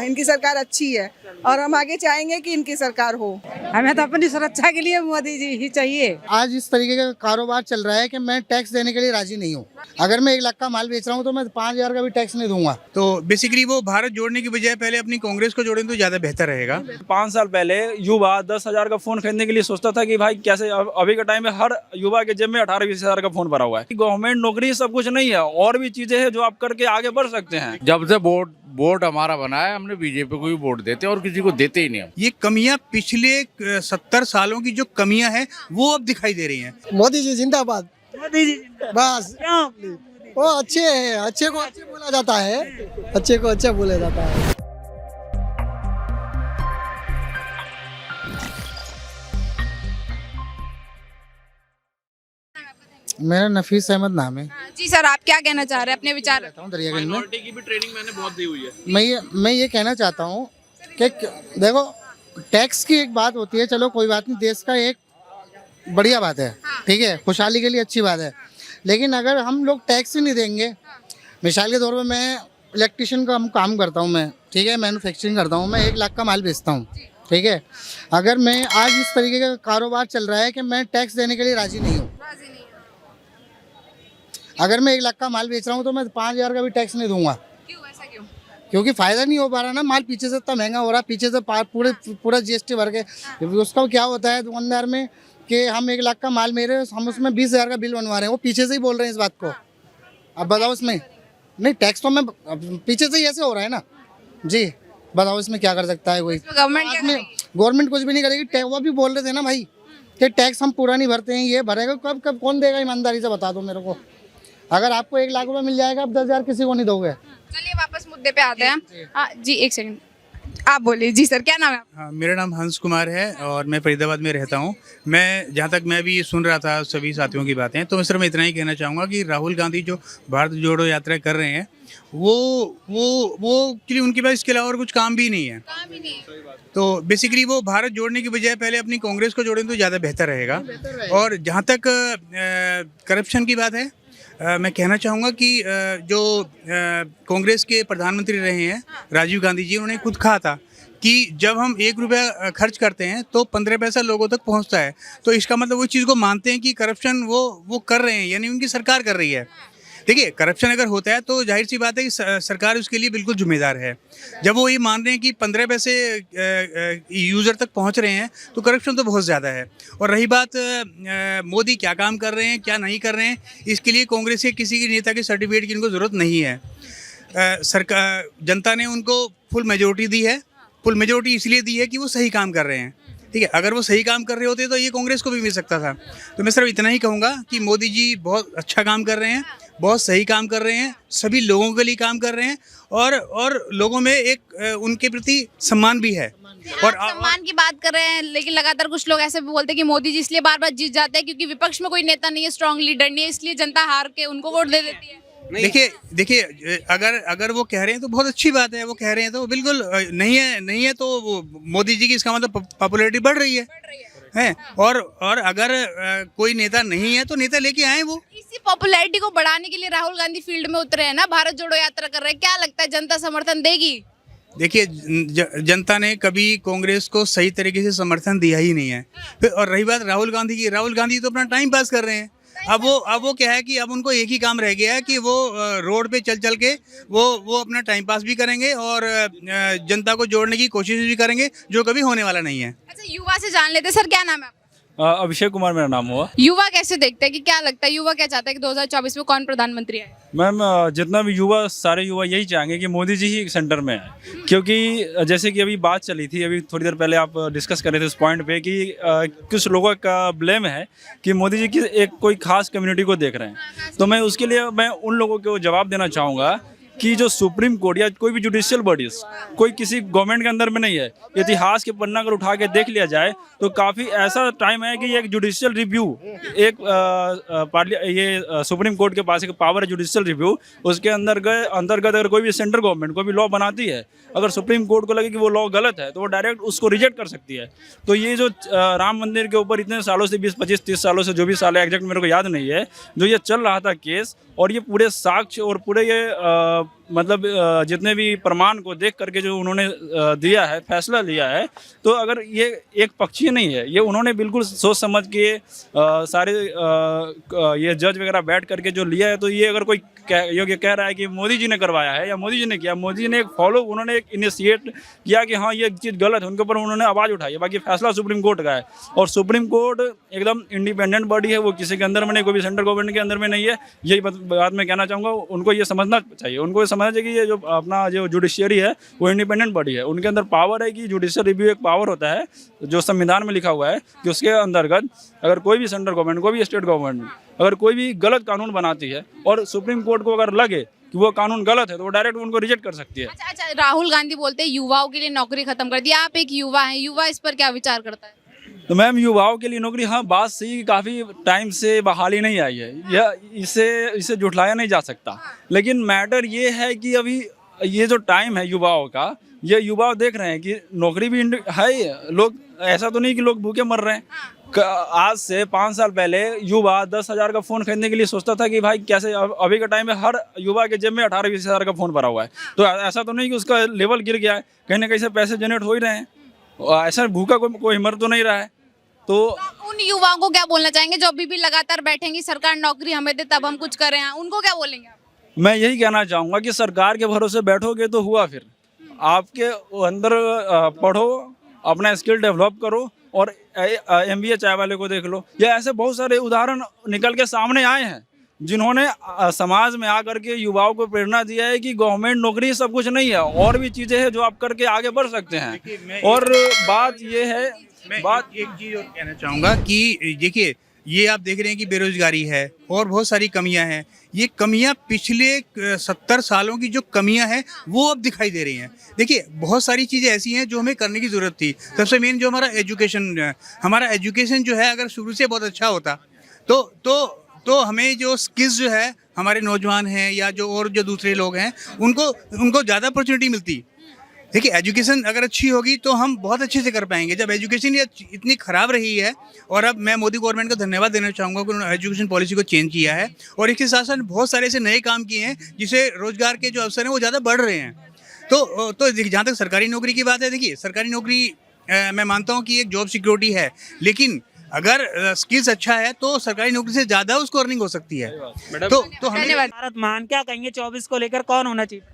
इनकी सरकार अच्छी है और हम आगे चाहेंगे कि इनकी सरकार हो। हमें तो अपनी सुरक्षा के लिए मोदी जी ही चाहिए। आज इस तरीके का कारोबार चल रहा है कि मैं टैक्स देने के लिए राजी नहीं हूँ। अगर मैं 1 लाख का माल बेच रहा हूँ तो मैं 5,000 का भी टैक्स नहीं दूंगा। तो बेसिकली वो भारत जोड़ने की बजाय पहले अपनी कांग्रेस को जोड़ें तो ज्यादा बेहतर रहेगा। 5 साल पहले युवा 10,000 का फोन खरीदने के लिए सोचता था कि भाई कैसे, अभी के टाइम में हर युवा के जेब में 18-20 हजार का फोन भरा हुआ है। गवर्नमेंट नौकरी सब कुछ नहीं है, और भी चीजें हैं जो आप करके आगे बढ़ सकते हैं। जब से वोट हमारा बना है, हमने बीजेपी को ही वोट देते और किसी को देते ही नहीं हम। ये कमियां पिछले 70 सालों की जो कमियां हैं वो अब दिखाई दे रही हैं। मोदी जी जिंदाबाद। मोदी जी बस वो अच्छे है, अच्छे को अच्छे बोला जाता है, अच्छे को अच्छा बोला जाता है। मेरा नफीस अहमद नाम है। जी सर, आप क्या कहना चाह रहे हैं अपने विचार? रहता हूँ दरियागंज में। की भी ट्रेनिंग मैंने बहुत दी हुई है। मैं ये कहना चाहता हूँ कि देखो, टैक्स की एक बात होती है, चलो कोई बात नहीं, देश का एक बढ़िया बात है, ठीक है, खुशहाली के लिए अच्छी बात है। लेकिन अगर हम लोग टैक्स ही नहीं देंगे, मिसाल के तौर पे मैं इलेक्ट्रिशियन का काम करता हूँ, मैं ठीक है, मैन्युफैक्चरिंग करता हूँ, मैं 1 लाख का माल बेचता हूँ, ठीक है। अगर मैं आज इस तरीके का कारोबार चल रहा है कि मैं टैक्स देने के लिए राजी नहीं हूँ। अगर मैं 1 लाख का माल बेच रहा हूँ तो मैं 5,000 का भी टैक्स नहीं दूंगा। क्यों, ऐसा क्यों? क्योंकि फायदा नहीं हो पा रहा ना, माल पीछे से इतना महंगा हो रहा है, पीछे से पूरा जीएसटी भर के। उसका क्या होता है दुकानदार में कि हम 1 लाख का माल मेरे, हम उसमें 20,000 का बिल बनवा रहे हैं, वो पीछे से ही बोल रहे हैं इस बात को। अब बताओ इसमें, नहीं टैक्स तो मैं पीछे से ही ऐसे हो रहा है ना जी, बताओ इसमें क्या कर सकता है कोई? गवर्नमेंट कुछ भी नहीं करेगी। वो भी बोल रहे थे ना भाई कि टैक्स हम पूरा नहीं भरते हैं, ये भरेगा कब कौन देगा? ईमानदारी से बता दो मेरे को। अगर आपको 1 लाख रुपए मिल जाएगा, आप 10,000 किसी को नहीं दोगे। चलिए वापस मुद्दे पे आते हैं। जी 1 सेकंड, आप बोलिए। जी सर, क्या नाम है आपका? हाँ, मेरा नाम हंस कुमार है और मैं फरीदाबाद में रहता हूँ। मैं जहाँ तक मैं भी सुन रहा था सभी साथियों की बातें, तो सिर्फ मैं इतना ही कहना चाहूँगा कि राहुल गांधी जो भारत जोड़ो यात्रा कर रहे हैं वो कि उनके पास इसके अलावा और कुछ काम भी नहीं है। तो बेसिकली वो भारत जोड़ने की बजाय पहले अपनी कांग्रेस को जोड़ें तो ज़्यादा बेहतर रहेगा। और जहाँ तक करप्शन की बात है, मैं कहना चाहूँगा कि जो कांग्रेस के प्रधानमंत्री रहे हैं राजीव गांधी जी, उन्होंने खुद कहा था कि जब हम 1 रुपया खर्च करते हैं तो 15 पैसा लोगों तक पहुँचता है। तो इसका मतलब वो चीज़ को मानते हैं कि करप्शन वो कर रहे हैं, यानी उनकी सरकार कर रही है। देखिए, करप्शन अगर होता है तो जाहिर सी बात है कि सरकार उसके लिए बिल्कुल जिम्मेदार है। जब वो ये मान रहे हैं कि 15 पैसे यूज़र तक पहुंच रहे हैं तो करप्शन तो बहुत ज़्यादा है। और रही बात मोदी क्या काम कर रहे हैं क्या नहीं कर रहे हैं, इसके लिए कांग्रेस के किसी के नेता के सर्टिफिकेट की उनको ज़रूरत नहीं है। सरकार, जनता ने उनको फुल मेजोरिटी दी है। फुल मेजोरिटी इसलिए दी है कि वो सही काम कर रहे हैं, ठीक है। अगर वो सही काम कर रहे होते तो ये कांग्रेस को भी मिल सकता था। तो मैं सिर्फ इतना ही कहूँगा कि मोदी जी बहुत अच्छा काम कर रहे हैं, बहुत सही काम कर रहे हैं, सभी लोगों के लिए काम कर रहे हैं और लोगों में एक उनके प्रति सम्मान भी है। और सम्मान की बात कर रहे हैं, लेकिन लगातार कुछ लोग ऐसे भी बोलते हैं कि मोदी जी इसलिए बार-बार जीत जाते हैं क्योंकि विपक्ष में कोई नेता नहीं है, स्ट्रॉन्ग लीडर नहीं है, इसलिए जनता हार के उनको वोट दे देती है। देखिए अगर वो कह रहे हैं तो बहुत अच्छी बात है, वो कह रहे हैं तो बिल्कुल नहीं है तो वो मोदी जी की इसका मतलब पॉपुलैरिटी बढ़ रही है। और अगर कोई नेता नहीं है तो नेता लेके आए। वो इसी पॉपुलैरिटी को बढ़ाने के लिए राहुल गांधी फील्ड में उतरे हैं ना, भारत जोड़ो यात्रा कर रहे हैं। क्या लगता है जनता समर्थन देगी? देखिए, जनता ने कभी कांग्रेस को सही तरीके से समर्थन दिया ही नहीं है। और रही बात राहुल गांधी की, राहुल गांधी तो अपना टाइम पास कर रहे हैं। अब वो क्या है कि अब उनको एक ही काम रह गया है कि वो रोड पे चल के वो अपना टाइम पास भी करेंगे और जनता को जोड़ने की कोशिश भी करेंगे, जो कभी होने वाला नहीं है। अच्छा, युवा से जान लेते। सर, क्या नाम है आपका? अभिषेक कुमार मेरा नाम हुआ। युवा कैसे देखते हैं कि क्या लगता है, युवा क्या चाहता है कि 2024 में कौन प्रधानमंत्री है? मैम, जितना भी युवा, सारे युवा यही चाहेंगे कि मोदी जी ही सेंटर में है। क्योंकि जैसे कि अभी बात चली थी, अभी थोड़ी देर पहले आप डिस्कस कर रहे थे उस पॉइंट पे कि कुछ लोगों का ब्लेम है कि मोदी जी की एक कोई खास कम्युनिटी को देख रहे हैं। तो मैं उसके लिए मैं उन लोगों को जवाब देना चाहूँगा कि जो सुप्रीम कोर्ट या कोई भी जुडिशियल बॉडीज कोई किसी गवर्नमेंट के अंदर में नहीं है। इतिहास के पन्ना अगर उठा के देख लिया जाए तो काफ़ी ऐसा टाइम है कि एक जुडिशियल रिव्यू, एक ये सुप्रीम कोर्ट के पास एक पावर है जुडिशियल रिव्यू, उसके अंतर्गत अगर कोई भी सेंट्रल गवर्नमेंट कोई भी लॉ बनाती है, अगर सुप्रीम कोर्ट को लगे कि वो लॉ गलत है तो वो डायरेक्ट उसको रिजेक्ट कर सकती है। तो ये जो राम मंदिर के ऊपर इतने सालों से 20-25-30 सालों से, जो भी साल है एग्जैक्ट मेरे को याद नहीं है, जो ये चल रहा था केस, और ये पूरे साक्ष्य और पूरे ये मतलब जितने भी प्रमाण को देख करके जो उन्होंने दिया है, फैसला लिया है, तो अगर ये एक पक्षीय नहीं है, ये उन्होंने बिल्कुल सोच समझ के सारे ये जज वगैरह बैठ करके जो लिया है, तो ये अगर कोई ये कह रहा है कि मोदी जी ने करवाया है या मोदी जी ने किया, मोदी जी ने एक फॉलो, उन्होंने एक इनिशिएट किया कि हाँ ये चीज़ गलत है, उनके ऊपर उन्होंने आवाज़ उठाई है। बाकी फैसला सुप्रीम कोर्ट का है, और सुप्रीम कोर्ट एकदम इंडिपेंडेंट बॉडी है, वो किसी के अंदर में नहीं, कोई भी सेंट्रल गवर्नमेंट के अंदर में नहीं है। यही बात मैं कहना चाहूँगा, उनको ये समझना चाहिए, उनको ये समझना चाहिए कि ये जो अपना जो जुडिशियरी है वो इंडिपेंडेंट बॉडी है, उनके अंदर पावर है कि जुडिशियल रिव्यू एक पावर होता है जो संविधान में लिखा हुआ है कि उसके अंतर्गत अगर कोई भी सेंट्रल गवर्नमेंट, कोई भी स्टेट गवर्नमेंट अगर कोई भी गलत कानून बनाती है और सुप्रीम कोर्ट को अगर लगे कि वो कानून गलत है, तो वो डायरेक्ट उनको रिजेक्ट कर सकती है। अच्छा, राहुल गांधी बोलते हैं युवाओं के लिए नौकरी खत्म कर दी। आप एक युवा हैं, युवा इस पर क्या विचार करता है? तो मैम, युवाओं के लिए नौकरी, हाँ बात सही, काफ़ी टाइम से बहाली नहीं आई है, यह इसे झुठलाया नहीं जा सकता। लेकिन मैटर ये है कि अभी ये जो टाइम है युवाओं का, ये युवा देख रहे हैं कि नौकरी भी है, लोग ऐसा तो नहीं कि लोग भूखे मर रहे हैं। आज से 5 साल पहले युवा 10,000 का फ़ोन खरीदने के लिए सोचता था कि भाई कैसे, अभी के टाइम में हर युवा के जेब में 18-20 हज़ार का फ़ोन भरा हुआ है, तो ऐसा तो नहीं कि उसका लेवल गिर गया है, कहीं ना कहीं से पैसे जनरेट हो ही रहे हैं, ऐसा भूखा कोई मर तो नहीं रहा है। तो उन युवाओं को क्या बोलना चाहेंगे जो अभी भी लगातार बैठेंगे सरकार नौकरी हमें दे तब हम कुछ करें, उनको क्या बोलेंगे आप? मैं यही कहना चाहूँगा कि सरकार के भरोसे बैठोगे तो हुआ, फिर आपके अंदर पढ़ो, अपना स्किल डेवलप करो, और MBA चाय वाले को देख लो, या ऐसे बहुत सारे उदाहरण निकल के सामने आए हैं जिन्होंने समाज में आकर के युवाओं को प्रेरणा दिया है कि गवर्नमेंट नौकरी सब कुछ नहीं है, और भी चीज़ें हैं जो आप करके आगे बढ़ सकते हैं। और बात ये है, मैं एक चीज़ और कहना चाहूँगा कि देखिए, ये आप देख रहे हैं कि बेरोजगारी है और बहुत सारी कमियां हैं। ये कमियां पिछले 70 सालों की जो कमियां हैं वो अब दिखाई दे रही हैं। देखिए, बहुत सारी चीज़ें ऐसी हैं जो हमें करने की ज़रूरत थी। सबसे मेन जो हमारा एजुकेशन जो है, अगर शुरू से बहुत अच्छा होता तो हमें जो स्किल्स जो है, हमारे नौजवान हैं या जो दूसरे लोग हैं, उनको ज़्यादा अपॉर्चुनिटी मिलती। देखिए, एजुकेशन अगर अच्छी होगी तो हम बहुत अच्छे से कर पाएंगे। जब एजुकेशन ये इतनी ख़राब रही है, और अब मैं मोदी गवर्नमेंट को धन्यवाद देना चाहूँगा कि उन्होंने एजुकेशन पॉलिसी को चेंज किया है, और इसके साथ साथ बहुत सारे ऐसे नए काम किए हैं जिससे रोज़गार के जो अवसर हैं वो ज़्यादा बढ़ रहे हैं। तो जहाँ तक सरकारी नौकरी की बात है, देखिए सरकारी नौकरी मैं मानता हूँ कि एक जॉब सिक्योरिटी है, लेकिन अगर स्किल्स अच्छा है तो सरकारी नौकरी से ज़्यादा उसको अर्निंग हो सकती है। तो हमें भारत महान क्या कहेंगे 24 को लेकर, कौन होना चाहिए?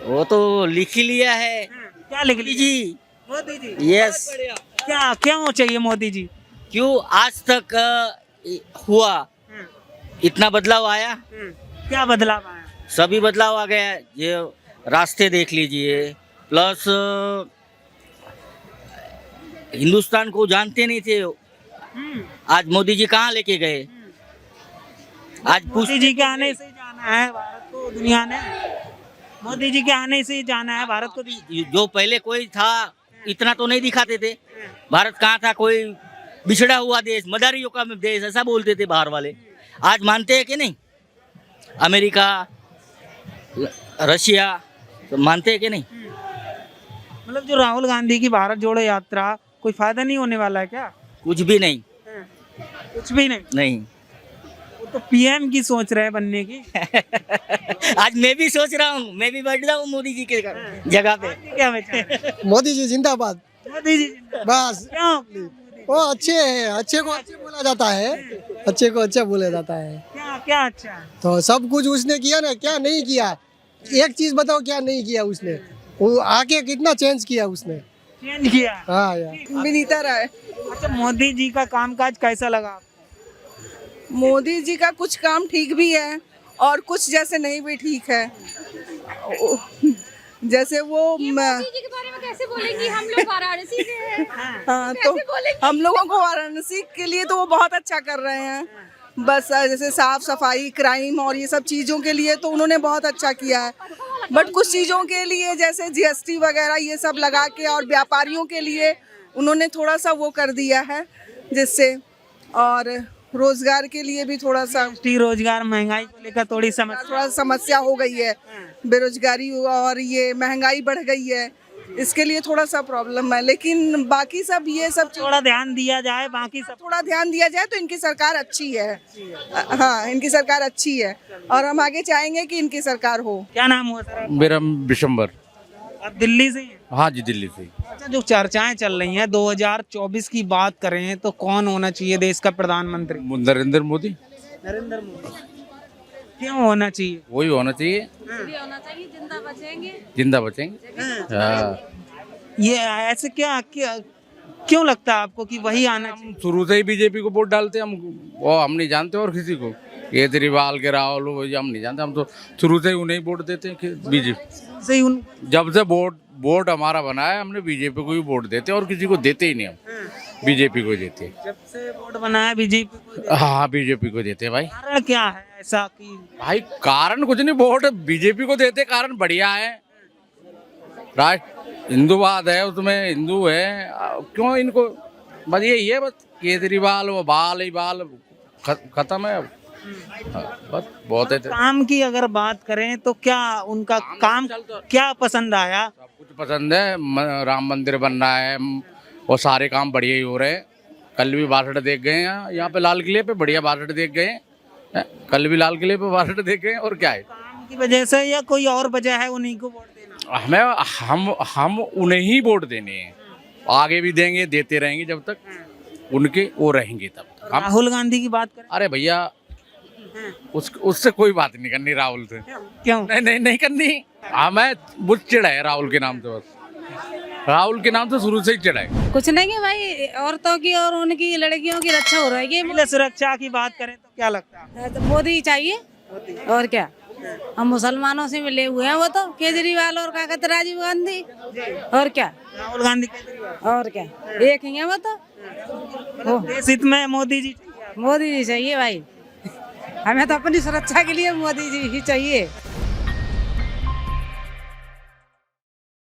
वो तो लिख ही लिया है। क्या लिख लीजिए जी, मोदी जी? यस। क्या क्यों चाहिए मोदी जी? क्यों आज तक हुआ इतना बदलाव आया? क्या बदलाव आया? सभी बदलाव आ गया। ये रास्ते देख लीजिए, प्लस हिंदुस्तान को जानते नहीं थे, आज मोदी जी कहाँ लेके गए। आज मोदी जी के आने से ही जाना है भारत को दुनिया ने, मोदी जी के आने से ही जाना है भारत को। जो पहले कोई था इतना तो नहीं दिखाते थे। भारत कहाँ था, कोई बिछड़ा हुआ देश, मदारियों का देश, ऐसा बोलते थे बाहर वाले। आज मानते हैं कि नहीं? अमेरिका, रशिया तो मानते हैं कि नहीं? मतलब जो राहुल गांधी की भारत जोड़ो यात्रा, कोई फायदा नहीं होने वाला है क्या? कुछ भी नहीं। कुछ भी नहीं। वो तो PM की सोच रहे हैं बनने की। आज मैं भी सोच रहा हूँ, मैं भी बैठ जाऊँ मोदी जी के जगह पे। क्या विचार? मोदी जी जिंदाबाद। मोदी जी बस क्यों? वो अच्छे हैं, अच्छे को अच्छे बोला जाता है, अच्छे को अच्छा बोला जाता है। क्या अच्छा है? तो सब कुछ उसने किया ना, क्या नहीं किया? एक चीज बताओ, क्या नहीं किया उसने? वो आके कितना चेंज किया उसने? चेंज किया। हाँ यार। विनीता राय। अच्छा, मोदी जी का कामकाज कैसा लगा आपको? मोदी जी का कुछ काम ठीक भी है और कुछ जैसे नहीं भी ठीक है। जैसे वो मोदी जी के बारे में कैसे बोलेंगी, हम लोग वाराणसी से हैं। हाँ, तो हम लोगों को वाराणसी के लिए तो वो बहुत अच्छा कर रहे हैं। बस जैसे साफ सफाई, क्राइम और ये सब चीज़ों के लिए तो उन्होंने बहुत अच्छा किया है। बट कुछ चीज़ों के लिए जैसे GST वगैरह ये सब लगा के और व्यापारियों के लिए उन्होंने थोड़ा सा वो कर दिया है, जिससे और रोजगार के लिए भी थोड़ा सा रोजगार, महंगाई को लेकर थोड़ा समस्या हो गई है। बेरोजगारी और ये महंगाई बढ़ गई है, इसके लिए थोड़ा सा प्रॉब्लम है, लेकिन बाकी सब ये सब थोड़ा ध्यान दिया जाए, बाकी सब थोड़ा ध्यान दिया जाए तो इनकी सरकार अच्छी है। हाँ, इनकी सरकार अच्छी है और हम आगे चाहेंगे कि इनकी सरकार हो। क्या नाम हुआ सर? मेरा विशंबर। आप दिल्ली से ही हैं? हाँ जी, दिल्ली से। अच्छा, जो चर्चाएं चल रही हैं 2024 की बात करें तो कौन होना चाहिए देश का प्रधानमंत्री? नरेंद्र मोदी। नरेंद्र मोदी। क्यों होना चाहिए? वही होना चाहिए। जिंदा बचेंगे। हाँ। ये ऐसे क्यों लगता है आपको कि वही आना चाहिए? शुरू से ही बीजेपी को वोट डालते हैं हम, वो हम नहीं जानते और किसी को, केजरीवाल के राहुल हम नहीं जानते, हम तो शुरू से ही उन्हें वोट देते हैं बीजेपी से ही उन जब से वोट हमारा बना है हमने बीजेपी को ही वोट देते हैं और किसी को देते ही नहीं, हम बीजेपी को देते हैं। जब से वोट बनाया बीजेपी को? हाँ, बीजेपी को देते हैं भाई। कारण क्या है ऐसा कि भाई कारण कुछ नहीं, वोट बीजेपी को देते, कारण बढ़िया है, राष्ट्र हिंदूवाद है, उसमें हिंदू है, क्यों इनको बस यही है, बस केजरीवाल वो बाल ही बाल खत्म है अब। बस बहुत है। काम की अगर बात करें तो क्या उनका काम क्या पसंद आया? सब कुछ पसंद है, राम मंदिर बन रहा है और सारे काम बढ़िया ही हो रहे हैं। कल भी भाषण देख गए हैं यहाँ पे लाल किले पे, बढ़िया भाषण देख गए हैं, कल भी लाल किले पे भाषण देख गए हैं। और क्या है, काम की वजह से या कोई और वजह है उन्हीं को वोट देना? हम उन्हें ही वोट देने हैं, आगे भी देंगे, देते रहेंगे जब तक उनके वो रहेंगे तब तक। राहुल गांधी की बात करें? अरे भैया उससे कोई बात नहीं करनी, राहुल से क्यों? नहीं करनी। हमें मुझ चिढ़ा है राहुल के नाम से, बस राहुल के नाम से शुरू से ही चिढ़ा है। कुछ नहीं है भाई, औरतों की और उनकी लड़कियों की रक्षा हो रहेगी। महिला सुरक्षा की बात करें तो क्या लगता है? तो मोदी चाहिए और क्या, हम मुसलमानों से मिले हुए हैं, वो तो केजरीवाल और क्या कहते राजीव गांधी, और क्या राहुल गांधी, केजरीवाल, और क्या एक ही है वो तो। देश हित में मोदी जी मोदी जी चाहिए भाई, हमें तो अपनी सुरक्षा के लिए मोदी जी ही चाहिए।